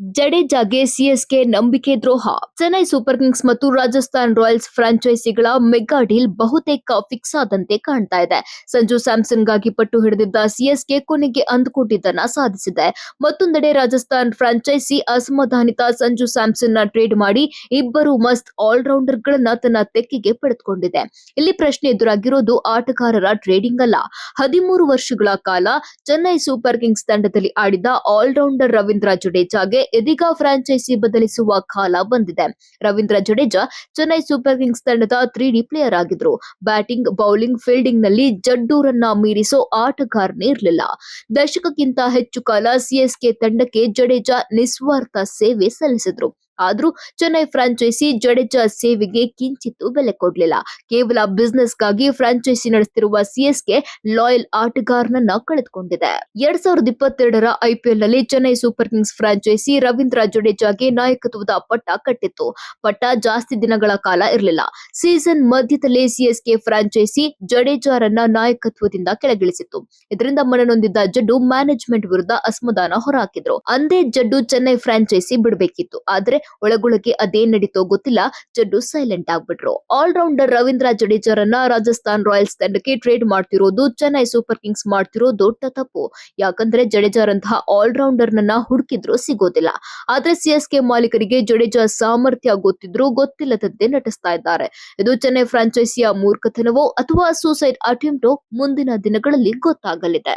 ಜಡೇಜಾಗೆ CSK ನಂಬಿಕೆ ದ್ರೋಹ. Chennai Super Kings ಮತ್ತು ರಾಜಸ್ಥಾನ್ ರಾಯಲ್ಸ್ ಫ್ರಾಂಚೈಸಿಗಳ ಮೆಗಾ ಡೀಲ್ ಬಹುತೇಕ ಫಿಕ್ಸ್ ಆದಂತೆ ಕಾಣ್ತಾ ಇದೆ. ಸಂಜು ಸ್ಯಾಮ್ಸನ್ಗಾಗಿ ಪಟ್ಟು ಹಿಡಿದಿದ್ದ ಸಿಎಸ್ಕೆ ಕೊನೆಗೆ ಅಂದುಕೊಂಡಿದ್ದನ್ನ ಸಾಧಿಸಿದೆ. ಮತ್ತೊಂದೆಡೆ ರಾಜಸ್ಥಾನ್ ಫ್ರಾಂಚೈಸಿ ಅಸಮಾಧಾನಿತ ಸಂಜು ಸ್ಯಾಮ್ಸನ್ ನ ಟ್ರೇಡ್ ಮಾಡಿ ಇಬ್ಬರು ಮಸ್ತ್ ಆಲ್ರೌಂಡರ್ ಗಳನ್ನ ತನ್ನ ತೆಕ್ಕೆಗೆ ಪಡೆದುಕೊಂಡಿದೆ. ಇಲ್ಲಿ ಪ್ರಶ್ನೆ ಎದುರಾಗಿರೋದು ಆಟಗಾರರ ಟ್ರೇಡಿಂಗ್ ಅಲ್ಲ. 13 ವರ್ಷಗಳ ಕಾಲ ಚೆನ್ನೈ ಸೂಪರ್ ಕಿಂಗ್ಸ್ ತಂಡದಲ್ಲಿ ಆಡಿದ ಆಲ್ರೌಂಡರ್ ರವೀಂದ್ರ ಜಡೇಜಾಗೆ ಇದೀಗ ಫ್ರಾಂಚೈಸಿ ಬದಲಿಸುವ ಕಾಲ ಬಂದಿದೆ. ರವೀಂದ್ರ ಜಡೇಜಾ ಚೆನ್ನೈ ಸೂಪರ್ ಕಿಂಗ್ಸ್ ತಂಡದ 3D ಪ್ಲೇಯರ್ ಆಗಿದ್ರು. ಬ್ಯಾಟಿಂಗ್, ಬೌಲಿಂಗ್, ಫೀಲ್ಡಿಂಗ್ ನಲ್ಲಿ ಜಡ್ಡೂರನ್ನ ಮೀರಿಸೋ ಆಟಗಾರನೇ ಇರಲಿಲ್ಲ. ದಶಕಕ್ಕಿಂತ ಹೆಚ್ಚು ಕಾಲ ಸಿಎಸ್ಕೆ ತಂಡಕ್ಕೆ ಜಡೇಜಾ ನಿಸ್ವಾರ್ಥ ಸೇವೆ ಸಲ್ಲಿಸಿದ್ರು. ಆದ್ರೂ ಚೆನ್ನೈ ಫ್ರಾಂಚೈಸಿ ಜಡೇಜಾ ಸೇವೆಗೆ ಕಿಂಚಿತ್ತೂ ಬೆಲೆ ಕೊಡ್ಲಿಲ್ಲ. ಕೇವಲ ಬಿಸ್ನೆಸ್ಗಾಗಿ ಫ್ರಾಂಚೈಸಿ ನಡೆಸುತ್ತಿರುವ ಸಿಎಸ್ಕೆ ಲಾಯಲ್ ಆಟಗಾರನನ್ನ ಕಳೆದುಕೊಂಡಿದೆ. 2022ರ ಐಪಿಎಲ್ ನಲ್ಲಿ Chennai Super Kings franchise Ravindra ಜಡೇಜಾಗೆ ನಾಯಕತ್ವದ ಪಟ್ಟ ಕಟ್ಟಿತ್ತು. ಪಟ್ಟ ಜಾಸ್ತಿ ದಿನಗಳ ಕಾಲ ಇರಲಿಲ್ಲ. ಸೀಸನ್ ಮಧ್ಯದಲ್ಲೇ ಸಿಎಸ್ಕೆ ಫ್ರಾಂಚೈಸಿ ಜಡೇಜಾರನ್ನ ನಾಯಕತ್ವದಿಂದ ಕೆಳಗಿಳಿಸಿತ್ತು. ಇದರಿಂದ ಮನನೊಂದಿದ್ದ ಜಡ್ಡು ಮ್ಯಾನೇಜ್ಮೆಂಟ್ ವಿರುದ್ಧ ಅಸಮಾಧಾನ ಹೊರಹಾಕಿದ್ರು. ಅಂದೇ ಜಡ್ಡು ಚೆನ್ನೈ ಫ್ರಾಂಚೈಸಿ ಬಿಡಬೇಕಿತ್ತು. ಆದ್ರೆ ಒಳಗೊಳಗೆ ಅದೇನ್ ನಡೀತೋ ಗೊತ್ತಿಲ್ಲ, ಜಡ್ಡು ಸೈಲೆಂಟ್ ಆಗ್ಬಿಟ್ರು. ಆಲ್ರೌಂಡರ್ ರವೀಂದ್ರ ಜಡೇಜಾರನ್ನ ರಾಜಸ್ಥಾನ್ ರಾಯಲ್ಸ್ ತಂಡಕ್ಕೆ ಟ್ರೇಡ್ ಮಾಡ್ತಿರೋದು ಚೆನ್ನೈ ಸೂಪರ್ ಕಿಂಗ್ಸ್ ಮಾಡ್ತಿರೋ ದೊಡ್ಡ ತಪ್ಪು. ಯಾಕಂದ್ರೆ ಜಡೇಜಾರಂತಹ ಆಲ್ರೌಂಡರ್ ನನ್ನ ಹುಡುಕಿದ್ರು ಸಿಗೋದಿಲ್ಲ. ಆದ್ರೆ ಸಿಎಸ್ಕೆ ಮಾಲೀಕರಿಗೆ ಜಡೇಜಾ ಸಾಮರ್ಥ್ಯ ಗೊತ್ತಿದ್ರು ಗೊತ್ತಿಲ್ಲದಂತೆ ನಟಿಸ್ತಾ ಇದ್ದಾರೆ. ಇದು ಚೆನ್ನೈ ಫ್ರಾಂಚೈಸಿಯ ಮೂರ್ಖತನವೋ ಅಥವಾ ಸೂಸೈಡ್ ಅಟೆಂಪ್ಟೋ ಮುಂದಿನ ದಿನಗಳಲ್ಲಿ ಗೊತ್ತಾಗಲಿದೆ.